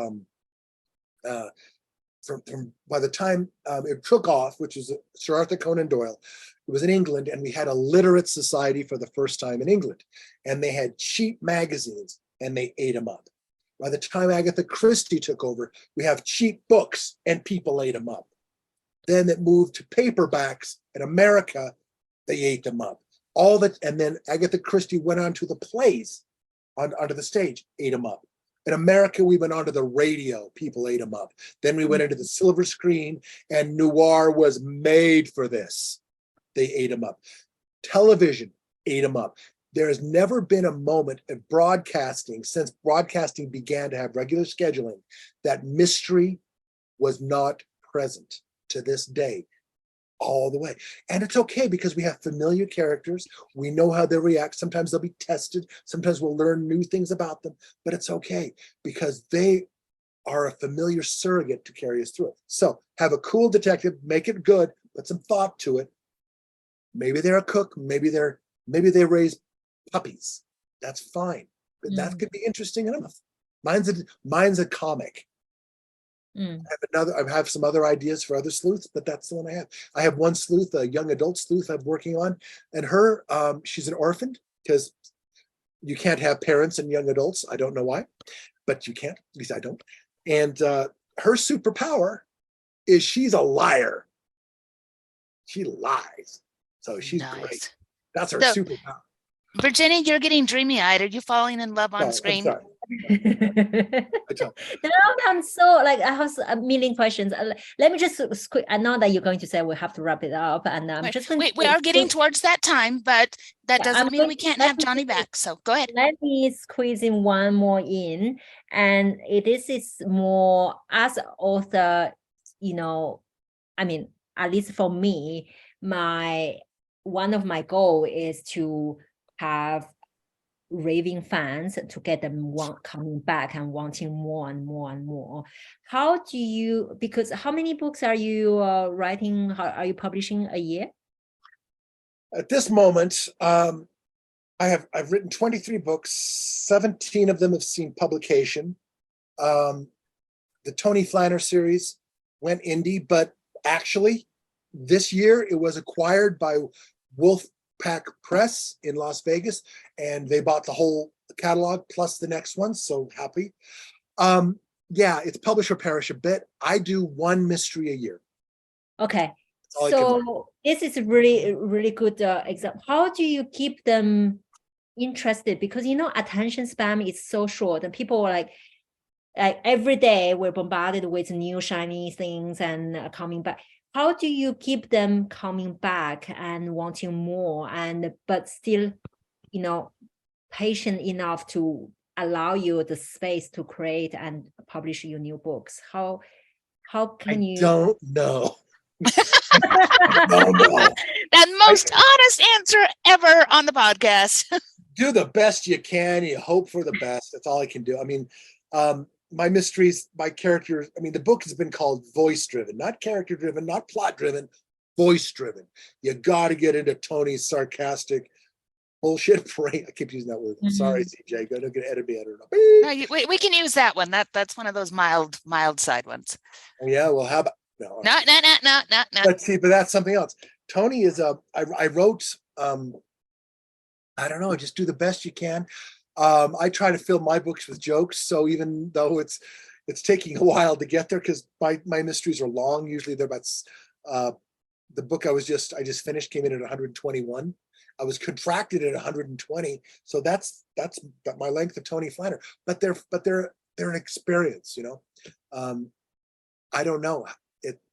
by the time it took off, which is Sir Arthur Conan Doyle, it was in England, and we had a literate society for the first time in England, and they had cheap magazines, and they ate them up. By the time Agatha Christie took over, we have cheap books, and people ate them up. Then it moved to paperbacks in America, they ate them up. And then Agatha Christie went on to the plays, onto the stage, ate them up. In America, we went onto the radio, people ate them up. Then we went into the silver screen, and noir was made for this. They ate them up. Television ate them up. There has never been a moment of broadcasting, since broadcasting began to have regular scheduling, that mystery was not present to this day, all the way. And it's okay, because we have familiar characters. We know how they react. Sometimes they'll be tested. Sometimes we'll learn new things about them, but it's okay, because they are a familiar surrogate to carry us through it. So have a cool detective, make it good, put some thought to it. Maybe they're a cook. Maybe they raise puppies. That's fine. But that could be interesting enough. Mine's a comic. I have some other ideas for other sleuths, but that's the one I have. I have one sleuth, a young adult sleuth I'm working on, and her, she's an orphan, because you can't have parents and young adults. I don't know why, but you can't. At least I don't. And her superpower is she's a liar. She lies. So she's great. That's her superpower. Virginia, you're getting dreamy-eyed. Are you falling in love on screen? I'm sorry. I tell. No, I'm so like I have a million questions. Let me just quick. I know that you're going to say we have to wrap it up, and I'm just going we are getting towards that time, but that doesn't mean we can't have Johnny back. So go ahead. Let me squeeze in one more in, and this is more as author. You know, I mean, at least for me, one of my goal is to have raving fans to get them coming back and wanting more and more and more. How do you, because how many books are you writing? Are you publishing a year? At this moment, I've written 23 books. 17 of them have seen publication. The Tony Flaner series went indie, but actually this year it was acquired by Wolfpack Press in Las Vegas, and they bought the whole catalog plus the next one. So happy. Yeah, it's publish or perish a bit. I do one mystery a year. Okay. So this is really, really good example. How do you keep them interested? Because, you know, attention span is so short and people are like every day we're bombarded with new shiny things and coming back. How do you keep them coming back and wanting more but still, you know, patient enough to allow you the space to create and publish your new books? How can you? Don't know. No. That most honest answer ever on the podcast. Do the best you can. You hope for the best. That's all I can do. I mean, my mysteries, my characters, I mean, the book has been called voice driven, not character driven, not plot driven, voice driven. You got to get into Tony's sarcastic bullshit brain. I keep using that word. Mm-hmm. Sorry, CJ. Go to edit me. I don't know. No, we can use that one. That's one of those mild side ones. Yeah. Well, how about no? No. Let's see, but that's something else. Tony is I wrote. I don't know. Just do the best you can. I try to fill my books with jokes. So even though it's taking a while to get there, because my mysteries are long. Usually they're about. The book I just finished came in at 121. I was contracted at 120, so that's my length of Tony Flaner. But they're an experience, you know. I don't know.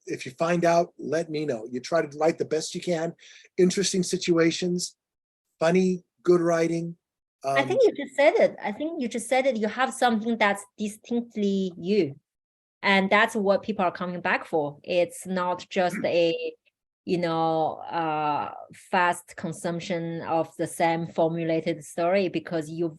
If you find out, let me know. You try to write the best you can. Interesting situations, funny, good writing. I think you just said it. You have something that's distinctly you, and that's what people are coming back for. It's not just a fast consumption of the same formulated story, because you've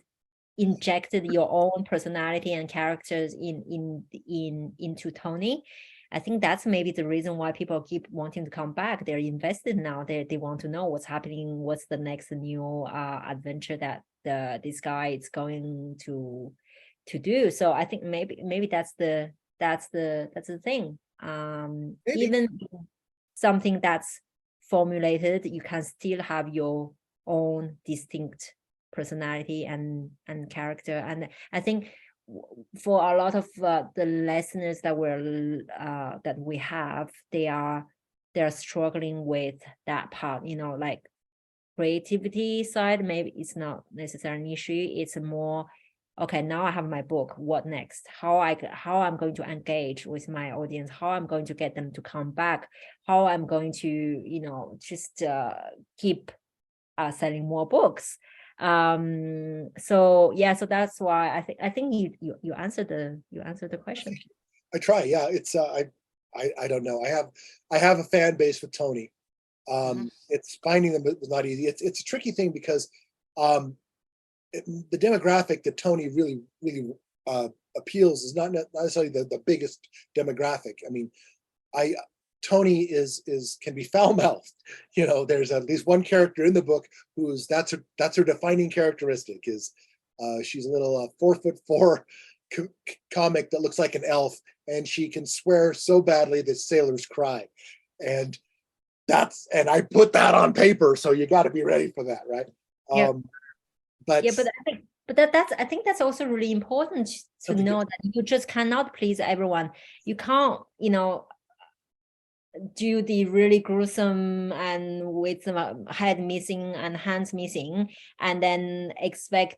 injected your own personality and characters into Tony. I think that's maybe the reason why people keep wanting to come back. They're invested now. They want to know what's happening, what's the next new adventure that this guy is going to do. So I think maybe that's the thing. Even something that's formulated, you can still have your own distinct personality and character. And I think for a lot of the listeners that we have, they're struggling with that part, you know, like creativity side. Maybe it's not necessarily an issue. It's more, okay, now I have my book, what next? How I'm going to engage with my audience, how I'm going to get them to come back, how I'm going to, you know, just keep selling more books. So that's why I think you answered the question. I try. Yeah, it's I don't know. I have a fan base with Tony. It's finding them was not easy. It's a tricky thing because the demographic that Tony really appeals is not necessarily the biggest demographic. I mean, Tony can be foul-mouthed. You know, there's at least one character in the book that's her defining characteristic is she's a little 4'4" comic that looks like an elf, and she can swear so badly that sailors cry, and I put that on paper, so you got to be ready for that, right? Yeah. But I think that's also really important to know that you just cannot please everyone. You can't, you know, do the really gruesome and with some head missing and hands missing, and then expect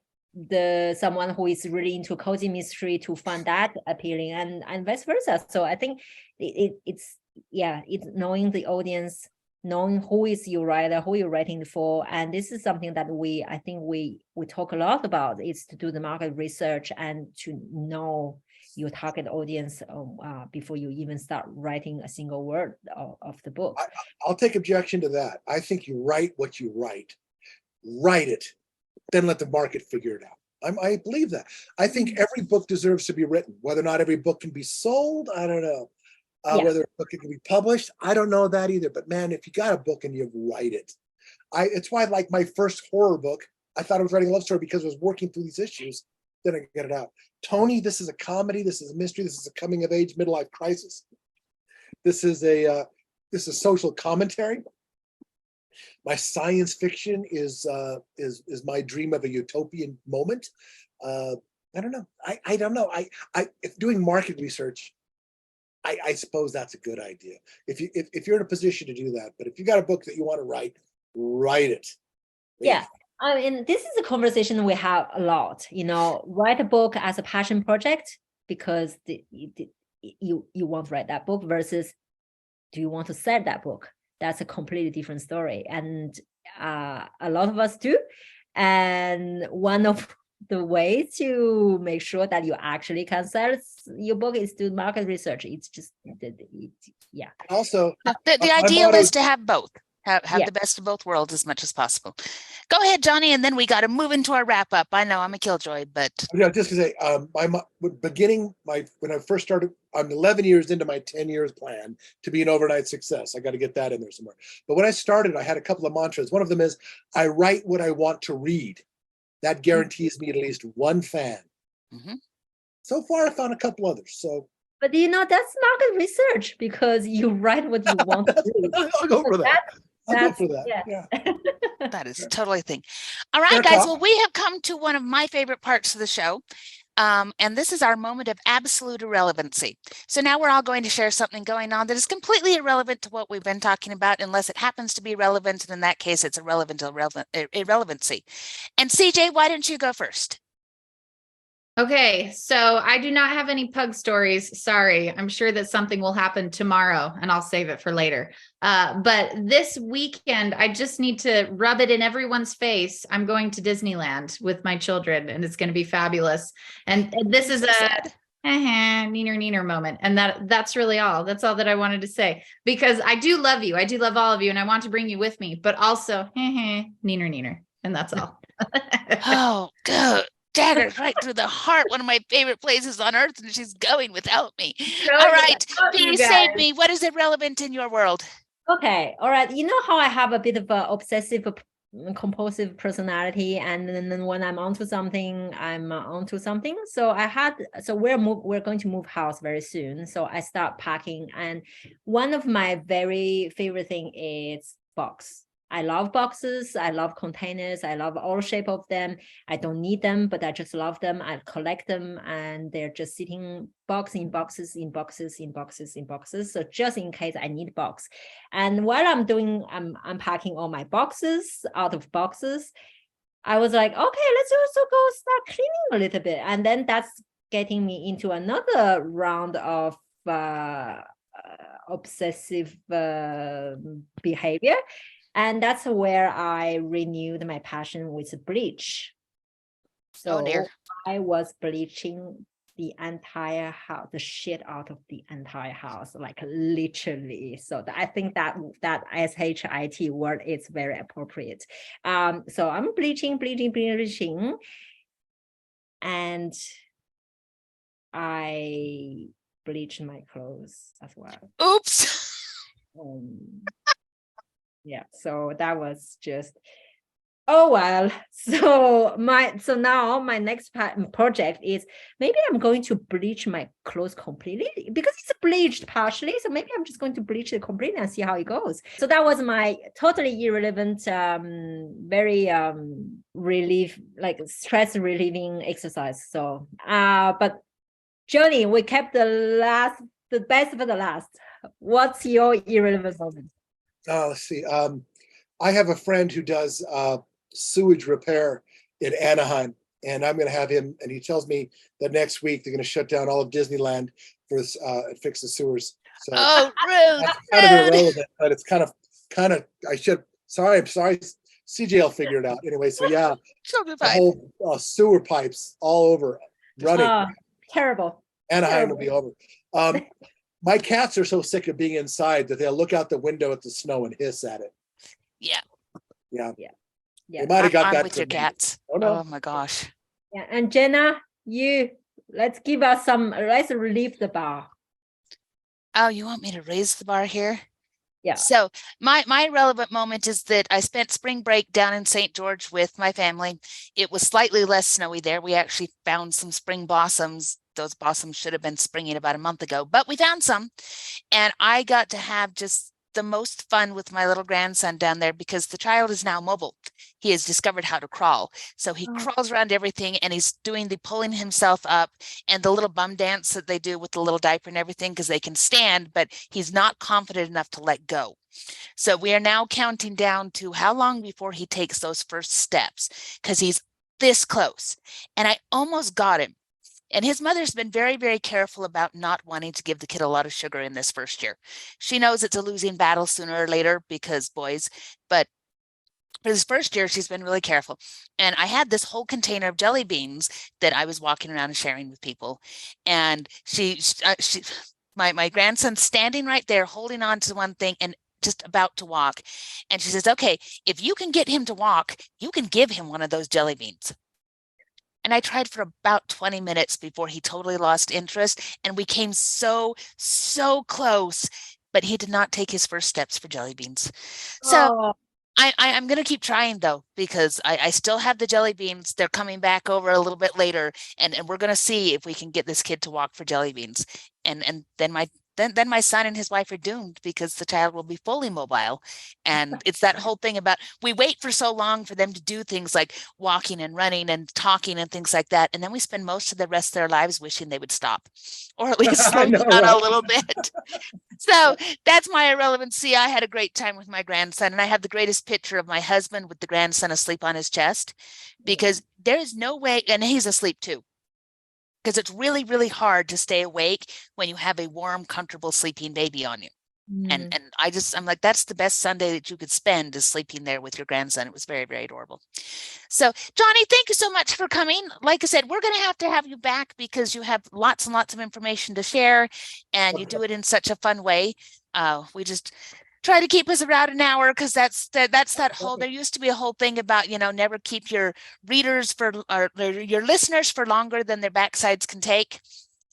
someone who is really into cozy mystery to find that appealing, and vice versa. So I think it's knowing the audience, knowing who is your writer, who you're writing for. And this is something that I think we talk a lot about, is to do the market research and to know your target audience before you even start writing a single word of the book. I'll take objection to that. I think you write what you write it, then let the market figure it out. I believe that. I think every book deserves to be written. Whether or not every book can be sold, I don't know. Whether a book can be published, I don't know that either. But man, if you got a book and you write it, it's why, like, my first horror book, I thought I was writing a love story because I was working through these issues. Then I get it out. Tony, this is a comedy. This is a mystery. This is a coming of age midlife crisis. This is social commentary. My science fiction is my dream of a utopian moment. I don't know. I don't know. If doing market research, I suppose that's a good idea. If you're in a position to do that, but if you got a book that you want to write it. Yeah. I mean, this is a conversation we have a lot, write a book as a passion project because you want to write that book versus do you want to sell that book? That's a completely different story. And a lot of us do. And one of the ways to make sure that you actually can sell your book is do market research. It's just, Also, the ideal is to have both. Have the best of both worlds as much as possible. Go ahead, Johnny, and then we got to move into our wrap up. I know I'm a killjoy, but just to say, when I first started, I'm 11 years into my 10 years plan to be an overnight success. I got to get that in there somewhere. But when I started, I had a couple of mantras. One of them is, I write what I want to read. That guarantees me at least one fan. Mm-hmm. So far, I found a couple others. So. But that's market research because you write what you want to read. I'll go for that. I'll go for that. Yeah. That is totally a thing. All right, guys. Well, we have come to one of my favorite parts of the show. And this is our moment of absolute irrelevancy. So now we're all going to share something going on that is completely irrelevant to what we've been talking about, unless it happens to be relevant. And in that case, it's irrelevancy. And CJ, why don't you go first? Okay, so I do not have any pug stories. Sorry. I'm sure that something will happen tomorrow and I'll save it for later. But this weekend, I just need to rub it in everyone's face. I'm going to Disneyland with my children and it's going to be fabulous. And this is a neener moment. And that's really all. That's all that I wanted to say, because I do love you. I do love all of you and I want to bring you with me, but also neener. And that's all. Oh, good. Daggers right through the heart, one of my favorite places on earth, and she's going without me. All right, please save me. What is irrelevant in your world? Okay, all right. You know how I have a bit of an obsessive compulsive personality, and then when I'm onto something, I'm onto something. So we're going to move house very soon. So I start packing, and one of my very favorite thing is box. I love boxes. I love containers. I love all shape of them. I don't need them, but I just love them. I collect them and they're just sitting in boxes. So just in case I need box. And while I'm unpacking all my boxes out of boxes, I was like, okay, let's also go start cleaning a little bit. And then that's getting me into another round of obsessive behavior. And that's where I renewed my passion with bleach. So I was bleaching the entire house, the shit out of the entire house, like literally. So I think that SHIT word is very appropriate. So I'm bleaching, and I bleached my clothes as well. Oops. Yeah, so that was just, oh well. So now my next project is maybe I'm going to bleach my clothes completely because it's bleached partially. So maybe I'm just going to bleach it completely and see how it goes. So that was my totally irrelevant, very stress relieving exercise. So but Johnny, we kept the best for the last. What's your irrelevant moment? Let's see. I have a friend who does sewage repair in Anaheim, and I'm going to have him. And he tells me that next week they're going to shut down all of Disneyland for this, and fix the sewers. So Oh, rude, that's kind of rude. irrelevant, but it's kind of. I'm sorry. CJ will figure it out anyway. So yeah, She'll be the fine. whole sewer pipes all over running. Oh, terrible. Anaheim will be over. My cats are so sick of being inside that they'll look out the window at the snow and hiss at it. Yeah. Yeah. Yeah. They might have got I'm that with from your me. cats. Oh no. Oh my gosh. Yeah. And Jenna, let's give us let's relieve the bar. Oh, you want me to raise the bar here? Yeah. So my relevant moment is that I spent spring break down in St. George with my family. It was slightly less snowy there. We actually found some spring blossoms. Those blossoms should have been springing about a month ago, but we found some. And I got to have just the most fun with my little grandson down there because the child is now mobile. He has discovered how to crawl. So he crawls around everything and he's doing the pulling himself up and the little bum dance that they do with the little diaper and everything because they can stand, but he's not confident enough to let go. So we are now counting down to how long before he takes those first steps because he's this close. And I almost got him. And his mother's been very, very careful about not wanting to give the kid a lot of sugar in this first year. She knows it's a losing battle sooner or later because boys, but for this first year, she's been really careful. And I had this whole container of jelly beans that I was walking around and sharing with people. And my grandson's standing right there, holding on to one thing and just about to walk. And she says, okay, if you can get him to walk, you can give him one of those jelly beans. And I tried for about 20 minutes before he totally lost interest. And we came so, so close, but he did not take his first steps for jelly beans. So I'm going to keep trying, though, because I still have the jelly beans. They're coming back over a little bit later. And we're going to see if we can get this kid to walk for jelly beans. And then my son and his wife are doomed because the child will be fully mobile. And it's that whole thing about we wait for so long for them to do things like walking and running and talking and things like that. And then we spend most of the rest of their lives wishing they would stop or at least slow down a little bit. So that's my irrelevancy. I had a great time with my grandson and I have the greatest picture of my husband with the grandson asleep on his chest because there is no way, and he's asleep too. Because it's really, really hard to stay awake when you have a warm, comfortable sleeping baby on you. And I'm like, that's the best Sunday that you could spend is sleeping there with your grandson. It was very, very adorable. So, Johnny, thank you so much for coming. Like I said, we're going to have you back because you have lots and lots of information to share and you do it in such a fun way. We just try to keep us around an hour because that's that whole, there used to be a whole thing about, never keep your readers or your listeners for longer than their backsides can take.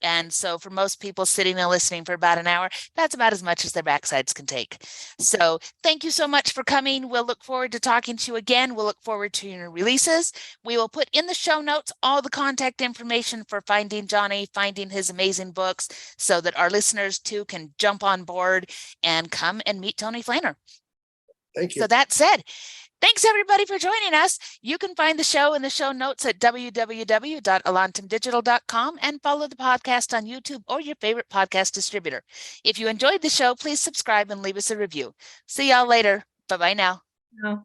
And so for most people sitting and listening for about an hour, that's about as much as their backsides can take. So thank you so much for coming. We'll look forward to talking to you again. We'll look forward to your releases. We will put in the show notes all the contact information for finding Johnny, finding his amazing books so that our listeners too can jump on board and come and meet Tony Flaner. Thank you. So that said, thanks everybody for joining us. You can find the show in the show notes at www.elantumdigital.com and follow the podcast on YouTube or your favorite podcast distributor. If you enjoyed the show, please subscribe and leave us a review. See y'all later. Bye-bye now. No.